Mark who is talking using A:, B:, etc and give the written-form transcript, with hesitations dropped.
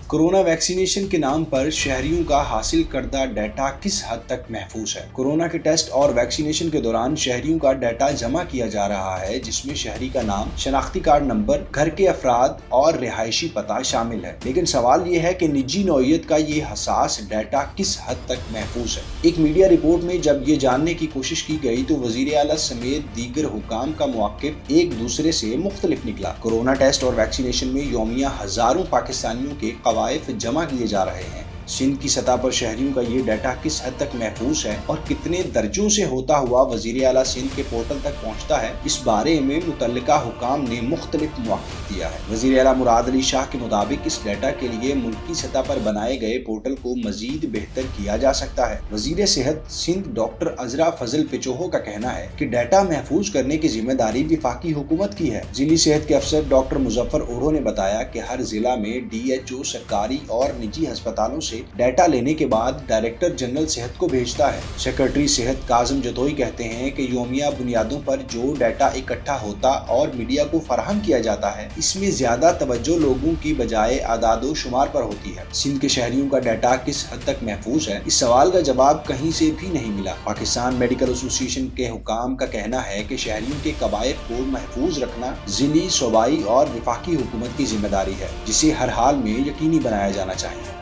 A: Corona vaccination के नाम पर शहरियों का हासिल करदा डाटा किस हद तक महफूज है? कोरोना के टेस्ट और वैक्सीनेशन के दौरान शहरियों का डाटा जमा किया जा रहा है, जिसमें शहरी का नाम, शनाख्ती कार्ड नंबर, घर के अफराद और रिहायशी पता शामिल है। लेकिन सवाल ये है कि निजी नौइयत का ये हसास डाटा किस हद तक महफूज है। एक मीडिया रिपोर्ट में जब ये जानने की कोशिश की गई तो वजीर आला समेत दीगर हुकाम का मौक़िफ़ एक दूसरे से मुख्तलिफ निकला। कोरोना टेस्ट और वैक्सीनेशन में यौमिया हजारों पाकिस्तानियों के कवायफ जमा किए जा रहे हैं। सिंध की सतह पर शहरियों का ये डाटा किस हद तक महफूज है और कितने दर्जों से होता हुआ वजीर आला सिंध के पोर्टल तक पहुँचता है, इस बारे में मुतल्लिका हुकाम ने मुख्तलिफ मौक़िफ़ दिया है। वजीर आला मुराद अली शाह के मुताबिक इस डाटा के लिए मुल्की सतह पर बनाए गए पोर्टल को मजीद बेहतर किया जा सकता है। वजीर सेहत सिंध डॉक्टर अजरा फजल पिचोहो का कहना है कि डाटा महफूज करने की जिम्मेदारी वफाकी हुकूमत की है। जिली सेहत के अफसर डॉक्टर मुजफ्फर ओरो ने बताया कि हर जिला में DHO सरकारी और निजी अस्पतालों से डाटा लेने के बाद डायरेक्टर जनरल सेहत को भेजता है। सेक्रेटरी सेहत काजिम जतोई कहते हैं कि यौमिया बुनियादों पर जो डाटा इकट्ठा होता और मीडिया को फराहम किया जाता है, इसमें ज्यादा तवज्जो लोगों की बजाय आदादो शुमार पर होती है। सिंध के शहरियों का डाटा किस हद तक महफूज है, इस सवाल का जवाब कहीं से भी नहीं मिला। पाकिस्तान मेडिकल एसोसिएशन के हुकाम का कहना है कि शहरियों के कवायद को महफूज रखना जिली, सूबाई और वफाकी हुकूमत की जिम्मेदारी है, जिसे हर हाल में यकीनी बनाया जाना चाहिए।